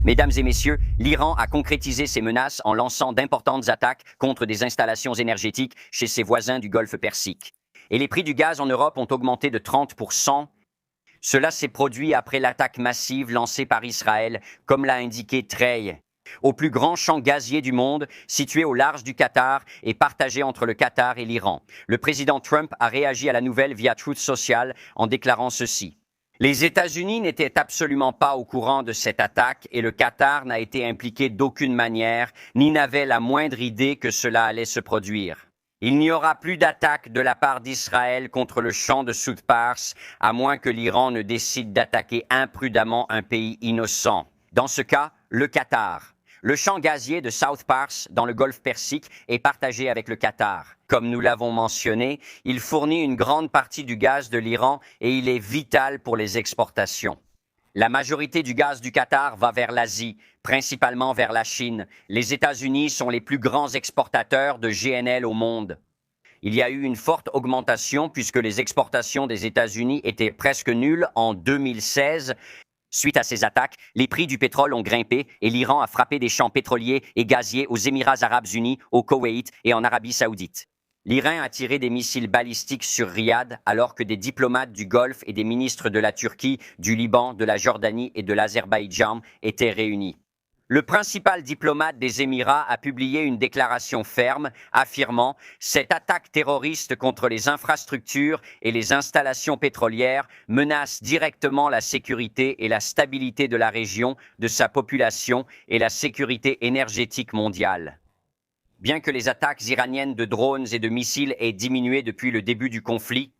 Mesdames et messieurs, l'Iran a concrétisé ses menaces en lançant d'importantes attaques contre des installations énergétiques chez ses voisins du Golfe Persique. Et les prix du gaz en Europe ont augmenté de 30%. Cela s'est produit après l'attaque massive lancée par Israël, comme l'a indiqué Trey, au plus grand champ gazier du monde, situé au large du Qatar et partagé entre le Qatar et l'Iran. Le président Trump a réagi à la nouvelle via Truth Social en déclarant ceci. Les États-Unis n'étaient absolument pas au courant de cette attaque et le Qatar n'a été impliqué d'aucune manière, ni n'avait la moindre idée que cela allait se produire. Il n'y aura plus d'attaque de la part d'Israël contre le champ de South Pars, à moins que l'Iran ne décide d'attaquer imprudemment un pays innocent. Dans ce cas, le Qatar. Le champ gazier de South Pars, dans le Golfe Persique, est partagé avec le Qatar. Comme nous l'avons mentionné, il fournit une grande partie du gaz de l'Iran et il est vital pour les exportations. La majorité du gaz du Qatar va vers l'Asie, principalement vers la Chine. Les États-Unis sont les plus grands exportateurs de GNL au monde. Il y a eu une forte augmentation puisque les exportations des États-Unis étaient presque nulles en 2016. Suite à ces attaques, les prix du pétrole ont grimpé et l'Iran a frappé des champs pétroliers et gaziers aux Émirats arabes unis, au Koweït et en Arabie saoudite. L'Iran a tiré des missiles balistiques sur Riyad alors que des diplomates du Golfe et des ministres de la Turquie, du Liban, de la Jordanie et de l'Azerbaïdjan étaient réunis. Le principal diplomate des Émirats a publié une déclaration ferme affirmant « Cette attaque terroriste contre les infrastructures et les installations pétrolières menace directement la sécurité et la stabilité de la région, de sa population et la sécurité énergétique mondiale ». Bien que les attaques iraniennes de drones et de missiles aient diminué depuis le début du conflit,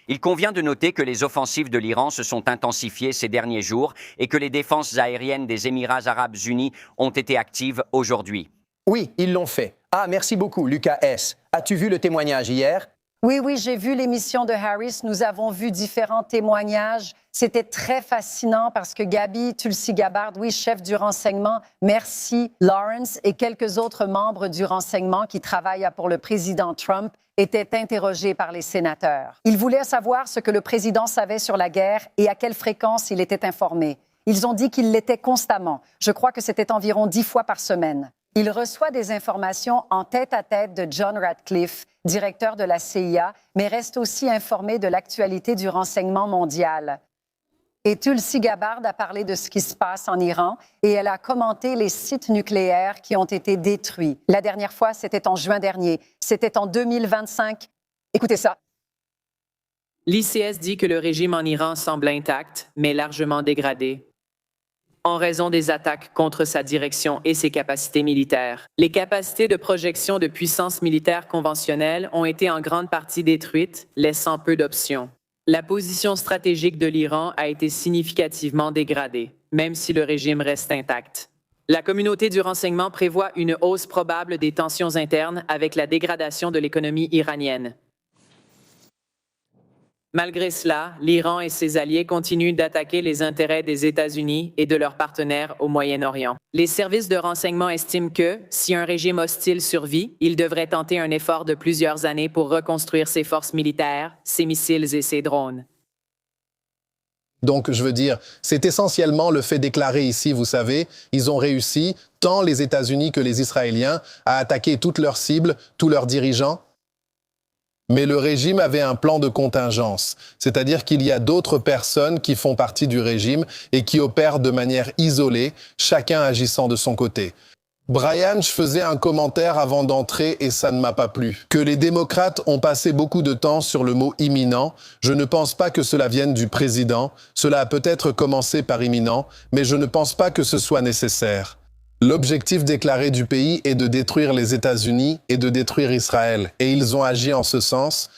il convient de noter que les offensives de l'Iran se sont intensifiées ces derniers jours et que les défenses aériennes des Émirats arabes unis ont été actives aujourd'hui. Oui, ils l'ont fait. Ah, merci beaucoup, Lucas S. As-tu vu le témoignage hier? Oui, j'ai vu l'émission de Harris. Nous avons vu différents témoignages. C'était très fascinant parce que Gabi Tulsi-Gabbard, oui, chef du renseignement, merci, Lawrence et quelques autres membres du renseignement qui travaillent pour le président Trump étaient interrogés par les sénateurs. Ils voulaient savoir ce que le président savait sur la guerre et à quelle fréquence il était informé. Ils ont dit qu'il l'était constamment. Je crois que c'était environ 10 fois par semaine. Il reçoit des informations en tête-à-tête de John Ratcliffe, directeur de la CIA, mais reste aussi informé de l'actualité du renseignement mondial. Et Tulsi Gabbard a parlé de ce qui se passe en Iran et elle a commenté les sites nucléaires qui ont été détruits. La dernière fois, c'était en juin dernier. C'était en 2025. Écoutez ça. L'ICS dit que le régime en Iran semble intact, mais largement dégradé, en raison des attaques contre sa direction et ses capacités militaires. Les capacités de projection de puissance militaire conventionnelle ont été en grande partie détruites, laissant peu d'options. La position stratégique de l'Iran a été significativement dégradée, même si le régime reste intact. La communauté du renseignement prévoit une hausse probable des tensions internes avec la dégradation de l'économie iranienne. Malgré cela, l'Iran et ses alliés continuent d'attaquer les intérêts des États-Unis et de leurs partenaires au Moyen-Orient. Les services de renseignement estiment que, si un régime hostile survit, il devrait tenter un effort de plusieurs années pour reconstruire ses forces militaires, ses missiles et ses drones. Donc, je veux dire, c'est essentiellement le fait déclaré ici, vous savez, ils ont réussi, tant les États-Unis que les Israéliens, à attaquer toutes leurs cibles, tous leurs dirigeants. Mais le régime avait un plan de contingence, c'est-à-dire qu'il y a d'autres personnes qui font partie du régime et qui opèrent de manière isolée, chacun agissant de son côté. Brian, je faisais un commentaire avant d'entrer et ça ne m'a pas plu. Que les démocrates ont passé beaucoup de temps sur le mot imminent, je ne pense pas que cela vienne du président, cela a peut-être commencé par imminent, mais je ne pense pas que ce soit nécessaire. L'objectif déclaré du pays est de détruire les États-Unis et de détruire Israël, et ils ont agi en ce sens.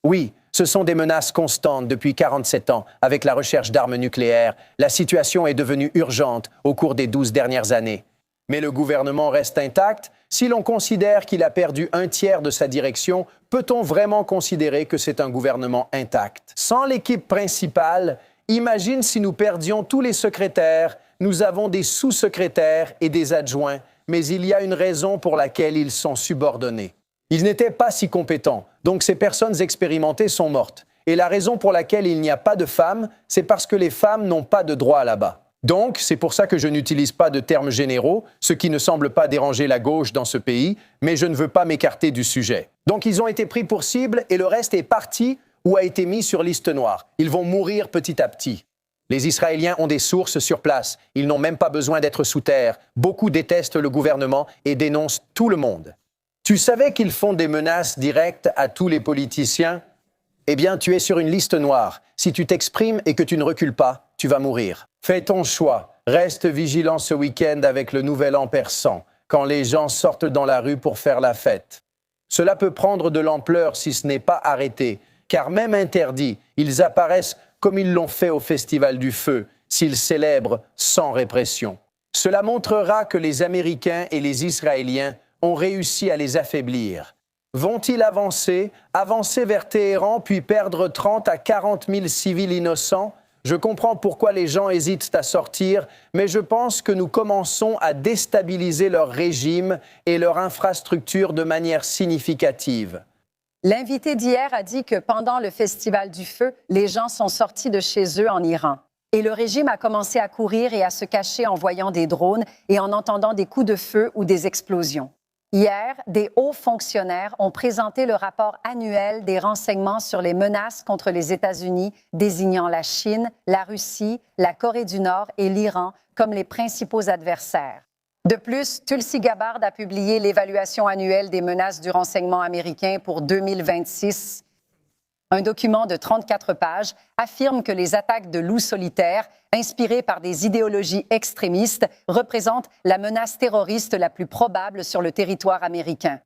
Oui, ce sont des menaces constantes depuis 47 ans avec la recherche d'armes nucléaires. La situation est devenue urgente au cours des 12 dernières années. Mais le gouvernement reste intact. Si l'on considère qu'il a perdu un tiers de sa direction, peut-on vraiment considérer que c'est un gouvernement intact? Sans l'équipe principale, imagine si nous perdions tous les secrétaires. Nous avons des sous-secrétaires et des adjoints, mais il y a une raison pour laquelle ils sont subordonnés. Ils n'étaient pas si compétents, donc ces personnes expérimentées sont mortes. Et la raison pour laquelle il n'y a pas de femmes, c'est parce que les femmes n'ont pas de droit là-bas. Donc, c'est pour ça que je n'utilise pas de termes généraux, ce qui ne semble pas déranger la gauche dans ce pays, mais je ne veux pas m'écarter du sujet. Donc, ils ont été pris pour cible et le reste est parti ou a été mis sur liste noire. Ils vont mourir petit à petit. Les Israéliens ont des sources sur place. Ils n'ont même pas besoin d'être sous terre. Beaucoup détestent le gouvernement et dénoncent tout le monde. Tu savais qu'ils font des menaces directes à tous les politiciens? Eh bien, tu es sur une liste noire. Si tu t'exprimes et que tu ne recules pas, tu vas mourir. Fais ton choix. Reste vigilant ce week-end avec le nouvel an persan, quand les gens sortent dans la rue pour faire la fête. Cela peut prendre de l'ampleur si ce n'est pas arrêté, car même interdits, ils apparaissent comme ils l'ont fait au Festival du Feu, s'ils célèbrent sans répression. Cela montrera que les Américains et les Israéliens ont réussi à les affaiblir. Vont-ils avancer vers Téhéran, puis perdre 30 à 40 000 civils innocents? Je comprends pourquoi les gens hésitent à sortir, mais je pense que nous commençons à déstabiliser leur régime et leur infrastructure de manière significative. L'invité d'hier a dit que pendant le Festival du Feu, les gens sont sortis de chez eux en Iran. Et le régime a commencé à courir et à se cacher en voyant des drones et en entendant des coups de feu ou des explosions. Hier, des hauts fonctionnaires ont présenté le rapport annuel des renseignements sur les menaces contre les États-Unis, désignant la Chine, la Russie, la Corée du Nord et l'Iran comme les principaux adversaires. De plus, Tulsi Gabbard a publié l'évaluation annuelle des menaces du renseignement américain pour 2026. Un document de 34 pages affirme que les attaques de loups solitaires, inspirées par des idéologies extrémistes, représentent la menace terroriste la plus probable sur le territoire américain.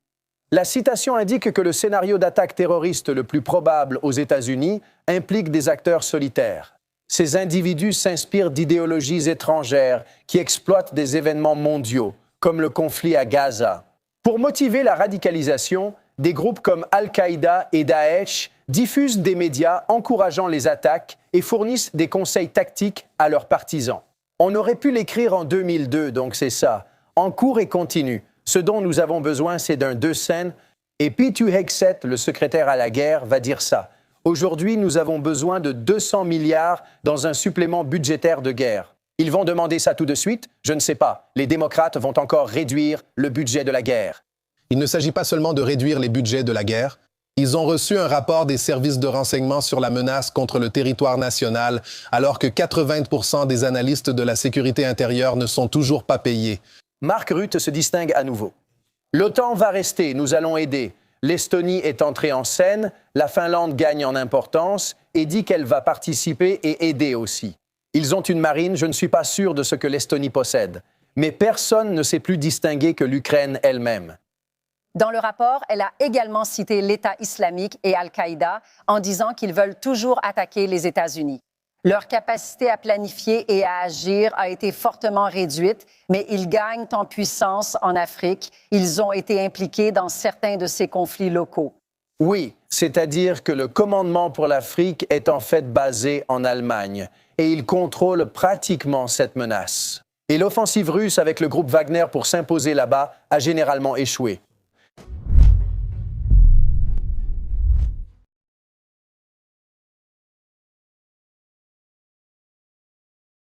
La citation indique que le scénario d'attaque terroriste le plus probable aux États-Unis implique des acteurs solitaires. Ces individus s'inspirent d'idéologies étrangères qui exploitent des événements mondiaux, comme le conflit à Gaza. Pour motiver la radicalisation, des groupes comme Al-Qaïda et Daesh diffusent des médias encourageant les attaques et fournissent des conseils tactiques à leurs partisans. On aurait pu l'écrire en 2002, donc c'est ça. En cours et continu. Ce dont nous avons besoin, c'est d'un deux scènes. Et Pete Hegseth, le secrétaire à la guerre, va dire ça. Aujourd'hui, nous avons besoin de 200 milliards dans un supplément budgétaire de guerre. Ils vont demander ça tout de suite? Je ne sais pas. Les démocrates vont encore réduire le budget de la guerre. Il ne s'agit pas seulement de réduire les budgets de la guerre. Ils ont reçu un rapport des services de renseignement sur la menace contre le territoire national, alors que 80% des analystes de la sécurité intérieure ne sont toujours pas payés. Mark Rutte se distingue à nouveau. L'OTAN va rester, nous allons aider. L'Estonie est entrée en scène, la Finlande gagne en importance et dit qu'elle va participer et aider aussi. Ils ont une marine, je ne suis pas sûr de ce que l'Estonie possède. Mais personne ne s'est plus distingué que l'Ukraine elle-même. Dans le rapport, elle a également cité l'État islamique et Al-Qaïda en disant qu'ils veulent toujours attaquer les États-Unis. Leur capacité à planifier et à agir a été fortement réduite, mais ils gagnent en puissance en Afrique. Ils ont été impliqués dans certains de ces conflits locaux. Oui, c'est-à-dire que le commandement pour l'Afrique est en fait basé en Allemagne et ils contrôlent pratiquement cette menace. Et l'offensive russe avec le groupe Wagner pour s'imposer là-bas a généralement échoué.